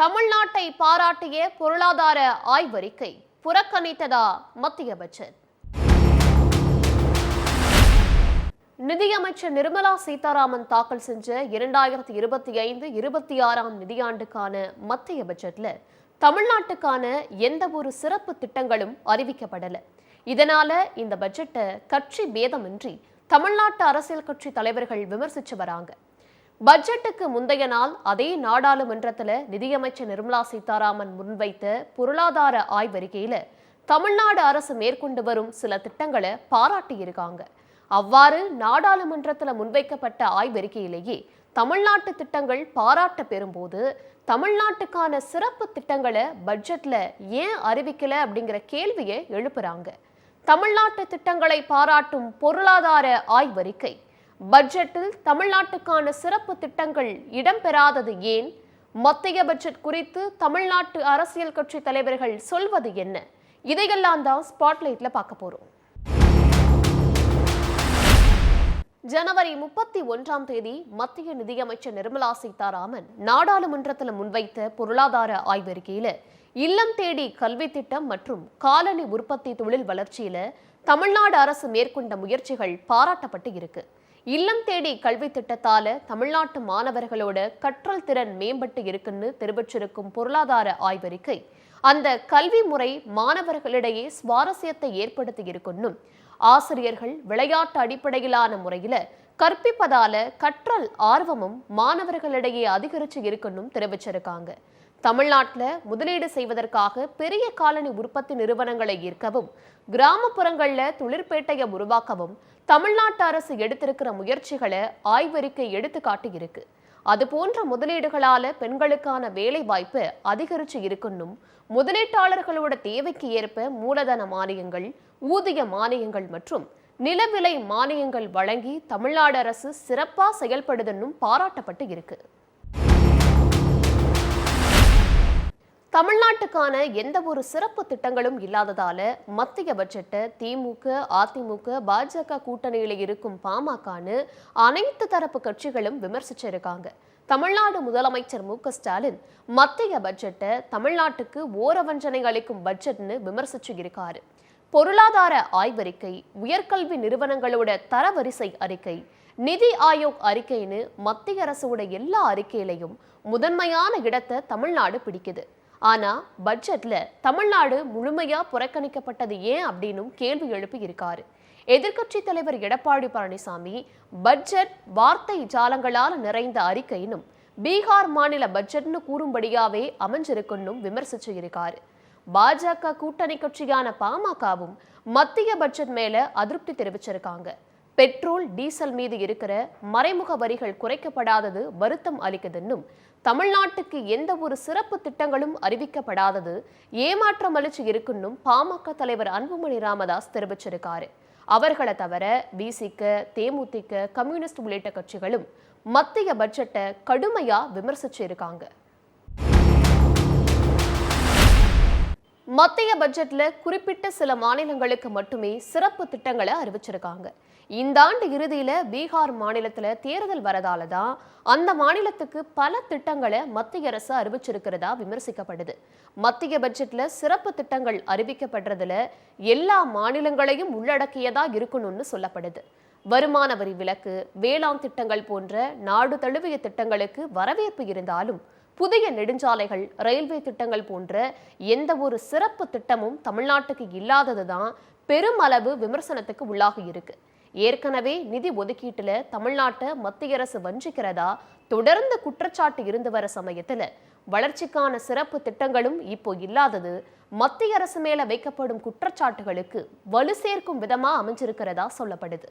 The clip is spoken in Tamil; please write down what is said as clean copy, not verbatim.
தமிழ்நாட்டை பாராட்டிய பொருளாதார ஆய்வறிக்கை புறக்கணித்ததா மத்திய பட்ஜெட்? நிதியமைச்சர் நிர்மலா சீதாராமன் தாக்கல் செஞ்ச 2025-26 நிதியாண்டுக்கான மத்திய பட்ஜெட்ல தமிழ்நாட்டுக்கான எந்த ஒரு சிறப்பு திட்டங்களும் அறிவிக்கப்படல. இதனால இந்த பட்ஜெட்டை கட்சி பேதமின்றி தமிழ்நாட்டு அரசியல் கட்சி தலைவர்கள் விமர்சிச்சு வராங்க. பட்ஜெட்டுக்கு முந்தைய நாள் அதே நாடாளுமன்றத்தில் நிதியமைச்சர் நிர்மலா சீதாராமன் முன்வைத்த பொருளாதார ஆய்வறிக்கையில தமிழ்நாடு அரசு மேற்கொண்டு வரும் சில திட்டங்களை பாராட்டியிருக்காங்க. அவ்வாறு நாடாளுமன்றத்தில் முன்வைக்கப்பட்ட ஆய்வறிக்கையிலேயே தமிழ்நாட்டு திட்டங்கள் பாராட்ட பெறும்போது தமிழ்நாட்டுக்கான சிறப்பு திட்டங்களை பட்ஜெட்ல ஏன் அறிவிக்கல அப்படிங்கிற கேள்வியை எழுப்புறாங்க. தமிழ்நாட்டு திட்டங்களை பாராட்டும் பொருளாதார ஆய்வறிக்கை பட்ஜெட்டில் தமிழ்நாட்டுக்கான சிறப்பு திட்டங்கள் இடம்பெறாதது ஏன்? மத்திய பட்ஜெட் குறித்து தமிழ்நாட்டு அரசியல் கட்சி தலைவர்கள் சொல்வது என்ன? இதையெல்லாம் தான் ஸ்பாட்லைட்ல பார்க்க போறோம். ஜனவரி 31 மத்திய நிதியமைச்சர் நிர்மலா சீதாராமன் நாடாளுமன்றத்தில் முன்வைத்த பொருளாதார ஆய்வறிக்கையில இல்லம் தேடி கல்வி திட்டம் மற்றும் காலனி உற்பத்தி தொழில் வளர்ச்சியில தமிழ்நாடு அரசு மேற்கொண்ட முயற்சிகள் பாராட்டப்பட்டு இருக்கு. இல்லம் தேடி கல்வி திட்டத்தால தமிழ்நாட்டு மாணவர்களோட கற்றல் திறன் மேம்பட்டு இருக்குன்னு தெரிவிச்சிருக்கும் பொருளாதார ஆய்வறிக்கை அந்த கல்வி முறை மாணவர்களிடையே சுவாரஸ்யத்தை ஏற்படுத்தி இருக்குன்னும் ஆசிரியர்கள் விளையாட்டு அடிப்படையிலான முறையில கற்பிப்பதால கற்றல் ஆர்வமும் மாணவர்களிடையே அதிகரிச்சு இருக்குன்னும் தெரிவிச்சிருக்காங்க. தமிழ்நாட்டில் முதலீடு செய்வதற்காக பெரிய காலனி உற்பத்தி நிறுவனங்களை ஈர்க்கவும் கிராமப்புறங்கள்ல தொழிற்பேட்டையை உருவாக்கவும் தமிழ்நாட்டு அரசு எடுத்திருக்கிற முயற்சிகளை ஆய்வறிக்கை எடுத்து காட்டியிருக்கு. அது போன்ற முதலீடுகளால பெண்களுக்கான வேலை வாய்ப்பு அதிகரிச்சு இருக்குன்னும் முதலீட்டாளர்களோட தேவைக்கு ஏற்ப மூலதன மானியங்கள், ஊதிய மானியங்கள் மற்றும் நிலவிலை மானியங்கள் வழங்கி தமிழ்நாடு அரசு சிறப்பா செயல்படுதுன்னும் பாராட்டப்பட்டு இருக்கு. தமிழ்நாட்டுக்கான எந்த ஒரு சிறப்பு திட்டங்களும் இல்லாததால மத்திய பட்ஜெட்டை திமுக, அதிமுக, பாஜக கூட்டணியில இருக்கும் பாமகன்னு அனைத்து தரப்பு கட்சிகளும் விமர்சிச்சிருக்காங்க. தமிழ்நாடு முதலமைச்சர் மு.க.ஸ்டாலின் மத்திய பட்ஜெட்டை தமிழ்நாட்டுக்கு ஓரவஞ்சனை அளிக்கும் பட்ஜெட்னு விமர்சிச்சு இருக்காரு. பொருளாதார ஆய்வறிக்கை, உயர்கல்வி நிறுவனங்களோட தரவரிசை அறிக்கை, நிதி ஆயோக் அறிக்கைன்னு மத்திய அரசோட எல்லா அறிக்கையிலையும் முதன்மையான இடத்தை தமிழ்நாடு பிடிக்குது. ஆனா பட்ஜெட்ல தமிழ்நாடு முழுமையா புறக்கணிக்கப்பட்டது ஏன் அப்படின்னு கேள்வி எழுப்பி இருக்காரு. எதிர்க்கட்சி தலைவர் எடப்பாடி பழனிசாமி பட்ஜெட் வார்த்தை ஜாலங்களால் நிறைந்த அறிக்கையினும் பீகார் மாநில பட்ஜெட்னு கூறும்படியாவே அமைஞ்சிருக்குன்னும் விமர்சிச்சு இருக்காரு. பாஜக கூட்டணி கட்சியான பாமகவும் மத்திய பட்ஜெட் மேல அதிருப்தி தெரிவிச்சிருக்காங்க. பெட்ரோல், டீசல் மீது இருக்கிற மறைமுக வரிகள் குறைக்கப்படாதது வருத்தம் அளிக்குதுன்னும் தமிழ்நாட்டுக்கு எந்த ஒரு சிறப்பு திட்டங்களும் அறிவிக்கப்படாதது ஏமாற்றம் அளிச்சு இருக்குன்னும் பாமக தலைவர் அன்புமணி ராமதாஸ் தெரிவிச்சிருக்காரு. அவர்களை தவிர பிசிக, தேமுதிக, கம்யூனிஸ்ட் உள்ளிட்ட கட்சிகளும் மத்திய பட்ஜெட்டை கடுமையா விமர்சிச்சு இருக்காங்க. மத்திய பட்ஜெட்ல குறிப்பிட்ட சில மாநிலங்களுக்கு மட்டுமே சிறப்பு திட்டங்களை அறிவிச்சிருக்காங்க. இந்த ஆண்டு இறுதியில பீகார் மாநிலத்துல தேர்தல் வரதால தான் அந்த மாநிலத்துக்கு பல திட்டங்களை மத்திய அரசு அறிவிச்சிருக்கிறதா விமர்சிக்கப்படுது. மத்திய பட்ஜெட்ல சிறப்பு திட்டங்கள் அறிவிக்கப்படுறதுல எல்லா மாநிலங்களையும் உள்ளடக்கியதா இருக்கணும்னு சொல்லப்படுது. வருமான வரி விலக்கு, வேளாண் திட்டங்கள் போன்ற நாடு தழுவிய திட்டங்களுக்கு வரவேற்பு இருந்தாலும் புதிய நெடுஞ்சாலைகள், ரயில்வே திட்டங்கள் போன்ற எந்த ஒரு சிறப்பு திட்டமும் தமிழ்நாட்டுக்கு இல்லாததுதான் பெருமளவு விமர்சனத்துக்கு உள்ளாகி இருக்கு. ஏற்கனவே நிதி ஒதுக்கீட்டுல தமிழ்நாட்டை மத்திய அரசு வஞ்சிக்கிறதா தொடர்ந்து குற்றச்சாட்டு இருந்து வர சமயத்துல வளர்ச்சிக்கான சிறப்பு திட்டங்களும் இப்போ இல்லாதது மத்திய அரசு மேல வைக்கப்படும் குற்றச்சாட்டுகளுக்கு வலு சேர்க்கும் விதமா அமைஞ்சிருக்கிறதா சொல்லப்படுது.